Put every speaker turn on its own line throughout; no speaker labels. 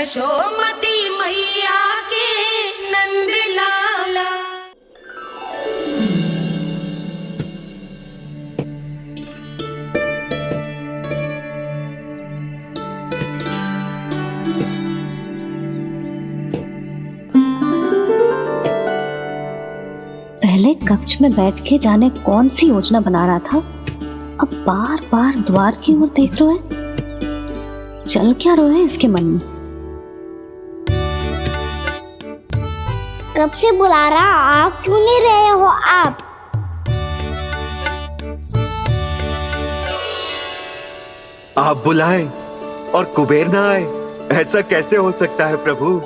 यशोमती मैया के नंद लाला।
पहले कक्ष में बैठ के जाने कौन सी योजना बना रहा था, अब बार बार द्वार की ओर देख रहे हैं। चल क्या रहे हैं इसके मन में?
कब से बुला रहा, आप क्यों नहीं रहे हो?
आप बुलाएं और कुबेर ना आए, ऐसा कैसे हो सकता है प्रभु?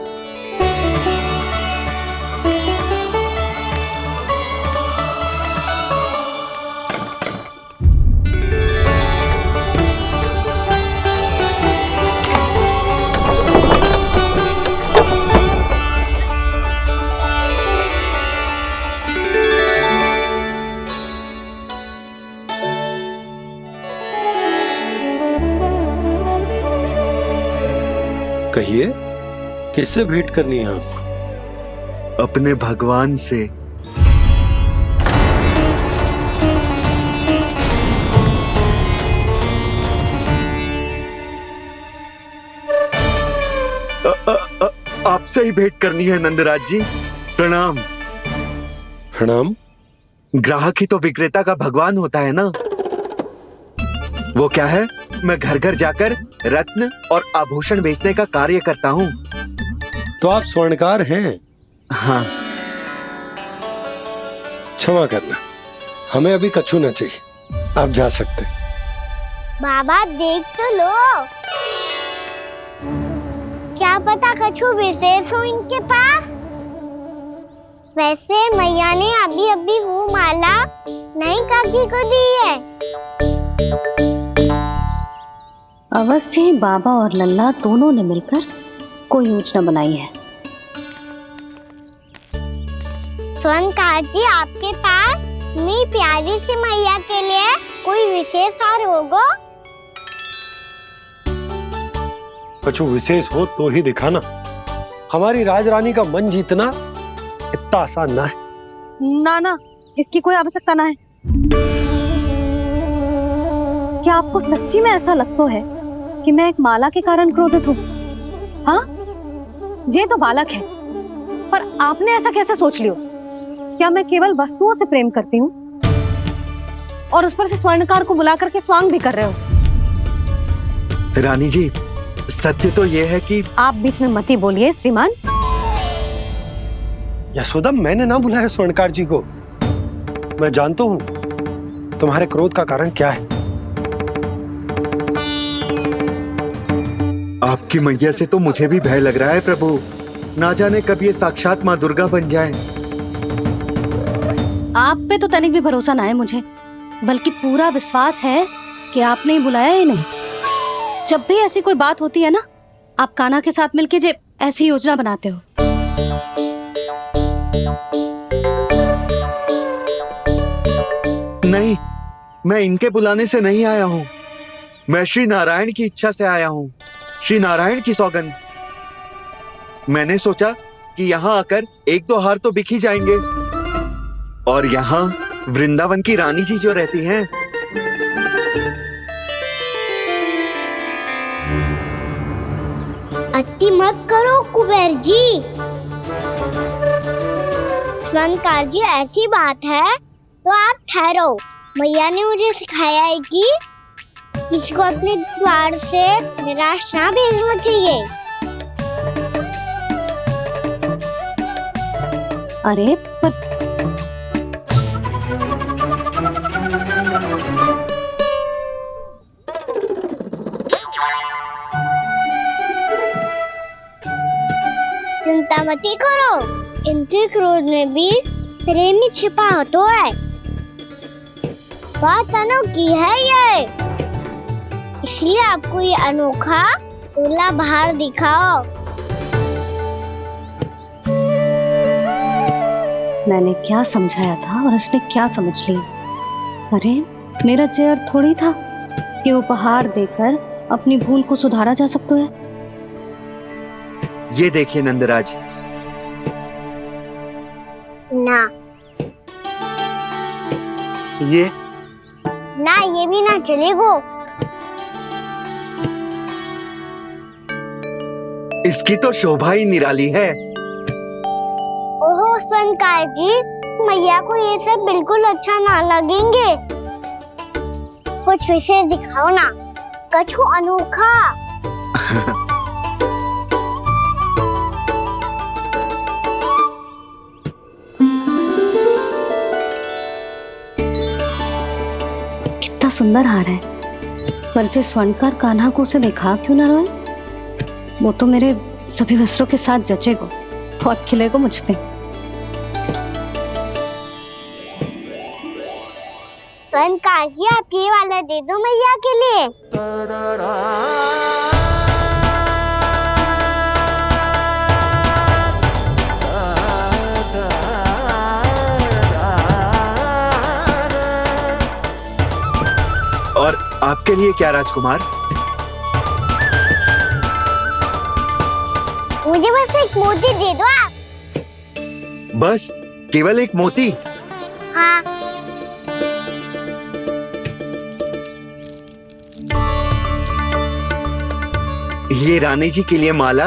कहिए, किससे भेंट करनी है आपको?
अपने भगवान से। आपसे ही भेंट करनी है नंदराज जी। प्रणाम।
प्रणाम।
ग्राहक ही तो विक्रेता का भगवान होता है ना। वो क्या है, मैं घर घर जाकर रत्न और आभूषण बेचने का कार्य करता हूँ।
तो आप स्वर्णकार हैं?
हाँ।
क्षमा करना, हमें अभी कछु न चाहिए, आप जा सकते हैं।
बाबा देख तो लो, क्या पता कछु विशेष हो इनके पास। वैसे मैया ने अभी अभी वो माला नई काकी को दी है।
अवश्य ही बाबा और लल्ला दोनों ने मिलकर कोई योजना बनाई है।
स्वर्णकार जी, आपके पास मेरी प्यारी सी मैया के लिए कोई विशेष और होगा?
कछु विशेष हो तो ही दिखाना। हमारी राजरानी का मन जीतना इतना आसान ना है।
ना, इसकी कोई आवश्यकता ना है। क्या आपको सच्ची में ऐसा लगता है कि मैं एक माला के कारण क्रोधित हूँ? हाँ, ये तो बालक है, पर आपने ऐसा कैसे सोच लिया? क्या मैं केवल वस्तुओं से प्रेम करती हूँ और उस पर से स्वर्णकार को बुला करके स्वांग भी कर रहे हो?
रानी जी, सत्य तो ये है कि
आप बीच में मती बोलिए श्रीमान।
यशोदा, मैंने ना बुलाया स्वर्णकार जी को। मैं जानता हूँ तुम्हारे क्रोध का कारण क्या है।
आपकी मैया से तो मुझे भी भय लग रहा है प्रभु। ना जाने कब ये साक्षात माँ दुर्गा बन जाए।
आप पे तो तनिक भी भरोसा ना है मुझे, बल्कि पूरा विश्वास है कि आपने ही बुलाया ही नहीं। जब भी ऐसी कोई बात होती है ना, आप कान्हा के साथ मिलके जे ऐसी योजना बनाते हो।
नहीं, मैं इनके बुलाने से नहीं आया हूँ। मैं श्री नारायण की इच्छा से आया हूँ। श्री नारायण की सौगंध। मैंने सोचा कि यहाँ आकर एक दो हार तो बिक ही जाएंगे। और यहाँ वृंदावन की रानी जी जो रहती हैं,
अति मत करो कुबेर जी। स्वर्णकार जी, ऐसी बात है तो आप ठहरो। मैया ने मुझे सिखाया है कि किसी को अपने द्वार से निराश ना भेजना चाहिए।
अरे
चिंता मत करो, इनके क्रोध में भी प्रेम ही छिपा तो है। बात अनोखी है ये, इसलिए आपको ये अनोखा दूल्हा बाहर दिखाओ।
मैंने क्या समझाया था और उसने क्या समझ लिया? अरे मेरा जय थोड़ी था कि उपहार देकर अपनी भूल को सुधारा जा सकता है।
ये देखिए नंदराज।
ना
ये
ना, ये भी ना चलेगो।
इसकी तो शोभा ही निराली है।
ओहो स्वनकार जी, मैया को ये सब बिल्कुल अच्छा ना लगेंगे। कुछ विशेष दिखाओ ना, कछु अनोखा।
कितना सुंदर हार है, पर जो स्वर्णकार कान्हा को उसे दिखा क्यों ना रोए? वो तो मेरे सभी वस्त्रों के साथ जचेगा, बहुत खिलेगा मुझ पे।
स्वनकार जी, आप ये वाला दे दो मैया के लिए।
और आपके लिए क्या राजकुमार?
मुझे बस एक मोती दे दो आप।
बस केवल एक मोती?
हाँ।
ये रानी जी के लिए माला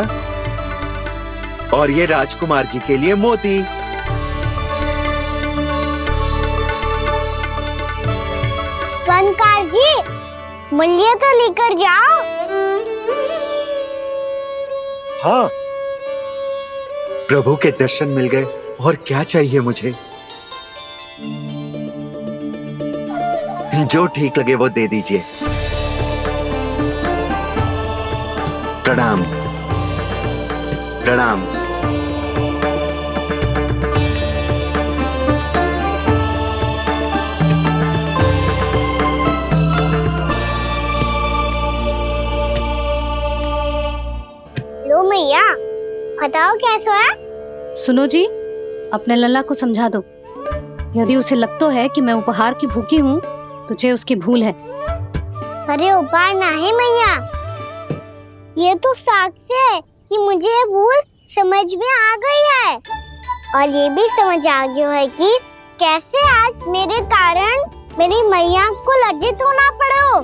और ये राजकुमार जी के लिए मोती।
स्वनकार जी, मूल्य तो लेकर जाओ।
हाँ,
प्रभु के दर्शन मिल गए, और क्या चाहिए मुझे? जो ठीक लगे वो दे दीजिए। प्रणाम प्रणाम।
लो मैया, बताओ कैसा है?
सुनो जी, अपने लल्ला को समझा दो। यदि उसे लगता है कि मैं उपहार की भूखी हूँ, तो ये उसकी भूल है।
अरे उपहार ना है मैया, ये तो साक्ष्य है कि मुझे ये भूल समझ में आ गई है, और ये भी समझ आ गया है कि कैसे आज मेरे कारण मेरी मैया को लज्जित होना पड़ो।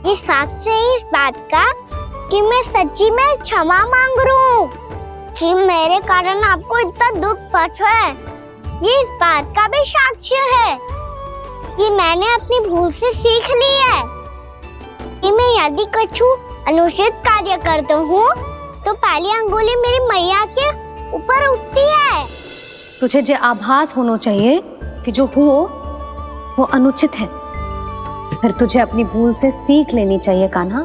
ये साक्ष्य है इस बात का कि मैं सच्ची में क्षमा मांग रहा हूँ कि मेरे कारण आपको इतना दुख पहुंचा है। ये इस बात का भी साक्ष्य है कि मैंने अपनी भूल से सीख ली है कि मैं यदि कछु अनुचित कार्य करता हूँ तो पहली अंगुली मेरी मैया के ऊपर उठती है।
तुझे जो आभास होना चाहिए कि जो हुआ वो अनुचित है, फिर तुझे अपनी भूल से सीख लेनी चाहिए कान्हा।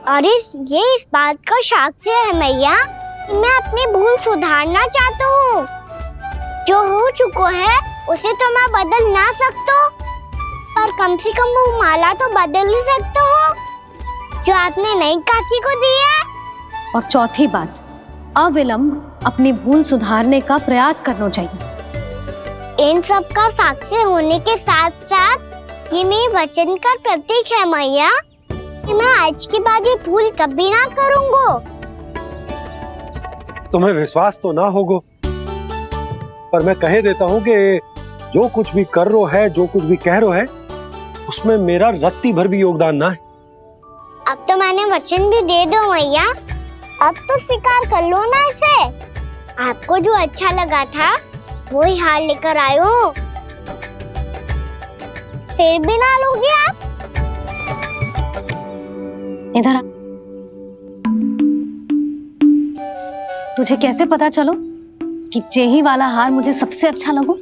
और ये इस बात का साक्ष्य है मैया कि मैं अपनी भूल सुधारना चाहता हूँ। जो हो चुका है उसे तो मैं बदल ना सकता, पर कम से कम वो माला तो बदल ही सकता हूँ जो आपने नई काकी को दी है।
और चौथी बात, अविलंब अपनी भूल सुधारने का प्रयास करना चाहिए।
इन सब का साक्षी होने के साथ साथ ये मेरे वचन का प्रतीक है मैया कि मैं आज के बाद ये भूल कभी ना करूँगा।
तुम्हें विश्वास तो ना होगा, पर मैं कह देता हूँ कि जो कुछ भी कर रो है, जो कुछ भी कह रो है, उसमें मेरा रत्ती भर भी योगदान ना है।
अब तो मैंने वचन भी दे दो मैया, अब तो स्वीकार कर लो ना इसे। आपको जो अच्छा लगा था वो ही हार लेकर आयो, फिर भी ना लोगे आप?
इधर आ। तुझे कैसे पता चलो कि जेही वाला हार मुझे सबसे अच्छा लगो?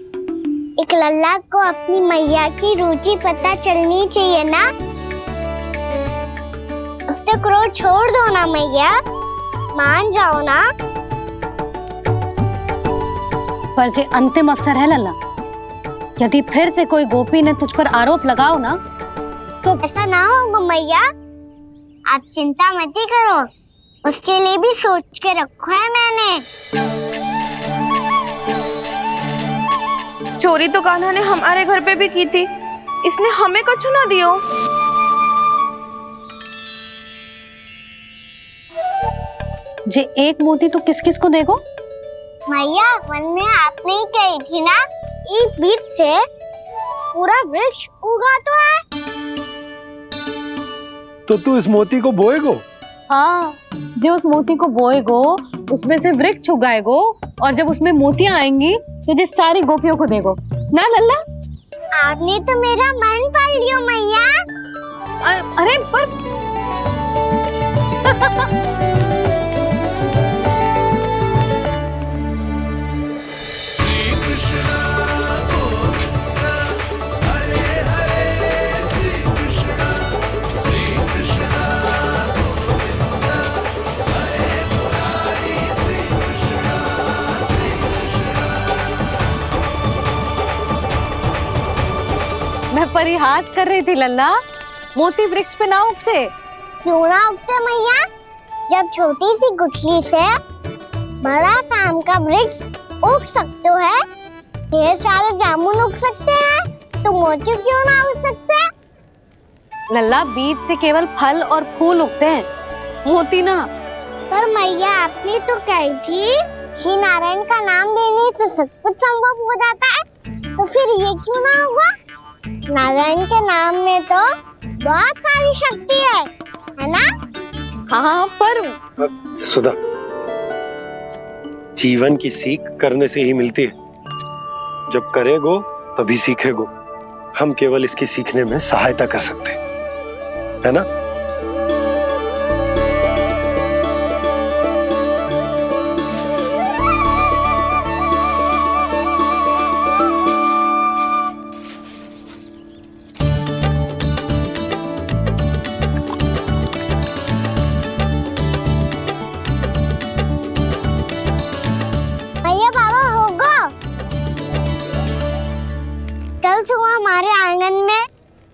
एक लल्ला को अपनी मैया की रुचि पता चलनी चाहिए ना। अब तो क्रोध छोड़ दो ना मैया, मान जाओ ना।
पर जे अंतिम अवसर है लल्ला, यदि फिर से कोई गोपी ने तुझ पर आरोप लगाओ ना तो
ऐसा ना होगा मैया, आप चिंता मत ही करो, उसके लिए भी सोच के रखा है मैंने।
चोरी तो कान्हा ने हमारे घर पे भी की थी, इसने हमें कछु ना दियो।
जे एक मोती तो किस किस को देगो?
मैया मन में आपने ही कही थी ना, एक बीज से पूरा वृक्ष उगा तो है।
तो तू इस मोती को बोएगो?
हाँ, जो उस मोती को बोएगो उसमें से वृक्ष उगाएगो, और जब उसमें मोतियां आएंगी तो जिस सारी गोपियों को देगो ना लल्ला।
आपने तो मेरा मन पढ़ लियो मैया।
अरे पर मैं परिहास कर रही थी लल्ला, मोती वृक्ष पे ना उगते।
क्यों ना उगते मैया? जब छोटी सी गुठली से बड़ा आम का वृक्ष उग सकते है, ढेर सारे जामुन उग सकते हैं, तो मोती क्यों ना उग सकते?
लल्ला, बीज से केवल फल और फूल उगते हैं, मोती ना।
पर मैया आपने तो कही थी श्री नारायण का नाम लेने से सब कुछ संभव हो जाता है, तो फिर ये क्यों ना हुआ? नारायण के नाम में तो बहुत सारी शक्ति है ना?
हाँ, पर
सुधा, जीवन की सीख करने से ही मिलती है। जब करेगो तभी सीखेगो। हम केवल इसकी सीखने में सहायता कर सकते हैं, है ना?
कल सुबह हमारे आंगन में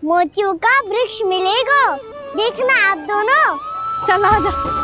मोतियों का वृक्ष मिलेगा, देखना आप दोनों।
चल आजा।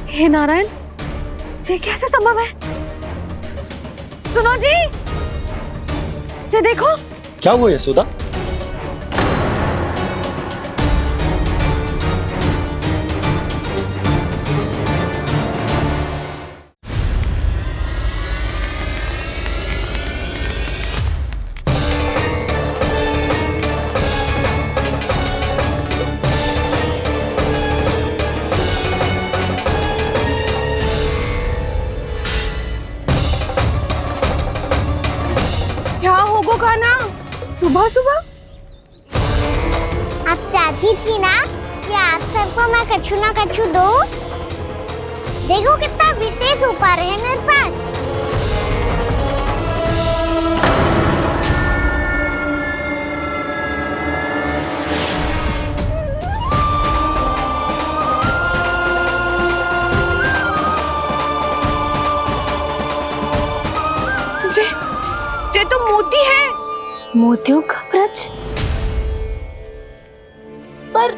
हे नारायण, ये कैसे संभव है? सुनो जी, ये देखो।
क्या हुआ यशोदा?
क्या होगा खाना सुबह सुबह?
आप चाहती थी ना कि आप सबको मैं कछु ना कछु दूं? देखो कितना विशेष उपहार है मेरे पास।
ये तो मोती है।
मोतियों का ब्रज?
पर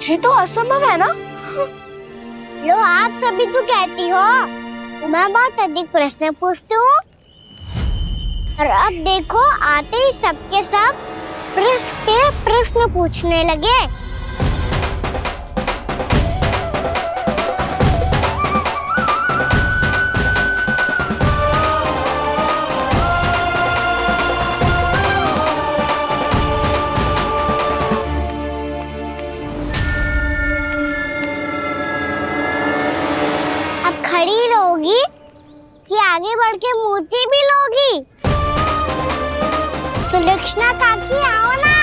ये तो असंभव है ना?
लो, आप सभी तो कहती हो मैं बहुत अधिक प्रश्न पूछती हूँ, और अब देखो आते ही सबके सब प्रश्न पे प्रश्न पूछने लगे। लोगी कि आगे बढ़ के मोती भी लोगी? सुलक्षणा काकी आओ ना।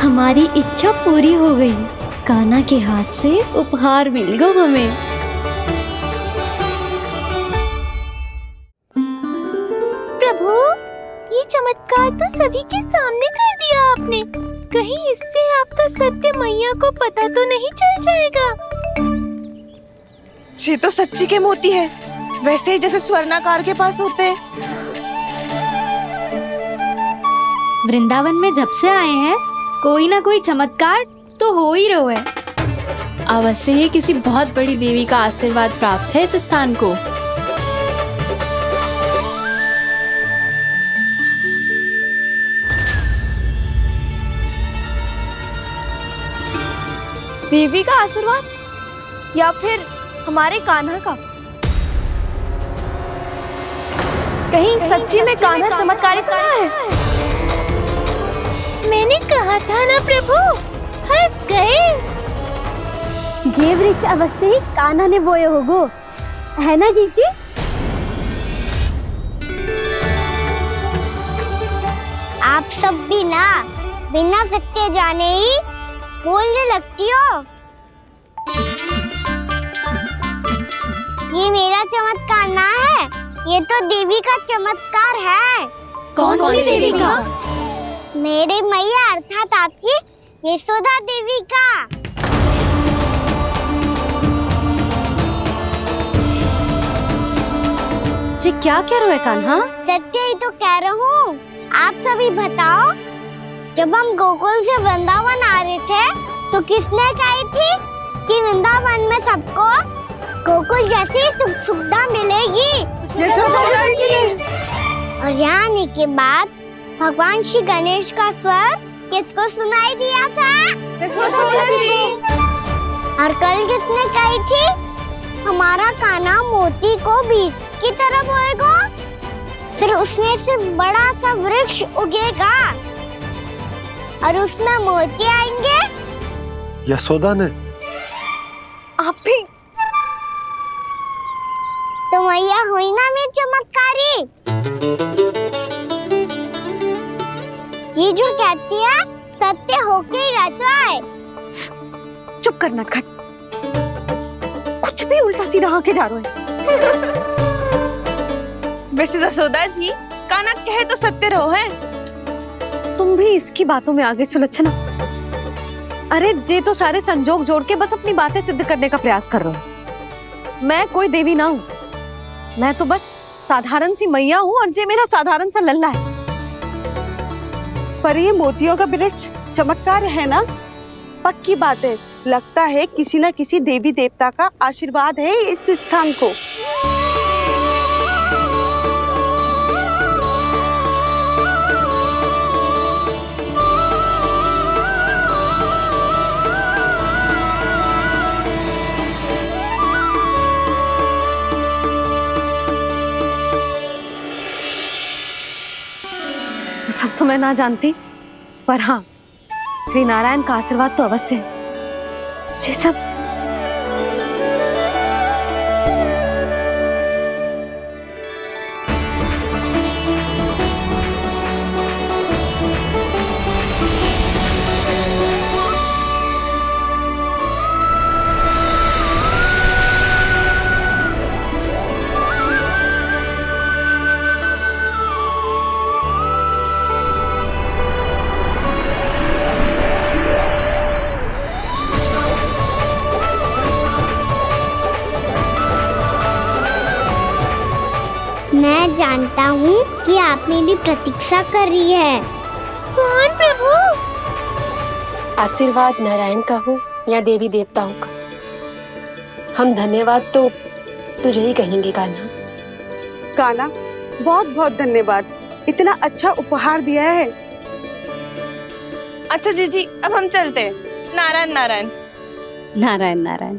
हमारी इच्छा पूरी हो गई। कान्हा के हाथ से उपहार मिल गया हमें।
प्रभु, ये चमत्कार तो सभी के सामने कर दिया आपने। कहीं इससे आपका सत्य मैया को पता तो नहीं चल जाएगा?
ये तो सच्ची के मोती है, वैसे ही जैसे स्वर्णाकार के पास होते हैं।
वृंदावन में जब से आए हैं कोई ना कोई चमत्कार तो हो ही रहा है। अवश्य ही किसी बहुत बड़ी देवी का आशीर्वाद प्राप्त है इस स्थान को।
देवी का आशीर्वाद या फिर हमारे कान्हा का? कहीं सच्ची में कान्हा चमत्कारी तो ना है?
मैंने कहा था ना प्रभु, हंस गए।
ये वृक्ष अवश्य ही कान्हा ने बोए होगो, है ना जीजी? आप सब भी ना बिना सत्य जाने ही बोलने लगती हो। ये मेरा चमत्कार ना है, ये तो देवी का चमत्कार है।
कौन सी देवी का?
मेरे मैया अर्थात आपकी यशोदा देवी का।
जी क्या कह रहे हो कान्हा?
सत्य ही तो कह रहा हूँ। आप सभी बताओ, जब हम गोकुल से वृंदावन आ रहे थे तो किसने कही थी कि वृंदावन में सबको गोकुल जैसी सुख सुविधा मिलेगी? और यहाँ आने के बाद भगवान श्री गणेश का स्वर किसको सुनाई दिया था? और कल किसने कही थी हमारा कान्हा मोती को बीज की तरफ होएगा, फिर उसमें से बड़ा सा वृक्ष उगेगा और उसमें मोती आएंगे?
यशोदा ने?
आप भी?
तो मैया हुई ना मेरी चमत्कारी। ये जो कहती है सत्य होके ही रहता है।
चुप कर नटखट, कुछ भी उल्टा सीधा आके जा रहे हो।
वैसे जसोदा जी, कान्हा कहे तो सत्य रहो है।
तुम भी इसकी बातों में आगे सुलक्षणा। अरे जे तो सारे संजोग जोड़ के बस अपनी बातें सिद्ध करने का प्रयास कर रहे हो। मैं कोई देवी ना हूँ, मैं तो बस साधारण सी मैया हूँ और जे मेरा साधारण सा लल्ला है।
पर ये मोतियों का वृक्ष चमत्कार है ना? पक्की बात है, लगता है किसी न किसी देवी देवता का आशीर्वाद है इस स्थान को।
सब तो मैं ना जानती, पर हाँ श्री नारायण का आशीर्वाद तो अवश्य है। ये सब
मैं जानता हूँ कि आप मेरी प्रतीक्षा कर रही है।
कौन प्रभु?
आशीर्वाद नारायण का हो या देवी देवताओं का, हम धन्यवाद तो तुझे ही कहेंगे कान्हा।
कान्हा, बहुत बहुत धन्यवाद, इतना अच्छा उपहार दिया है।
अच्छा जीजी, अब हम चलते हैं। नारायण नारायण।
नारायण नारायण।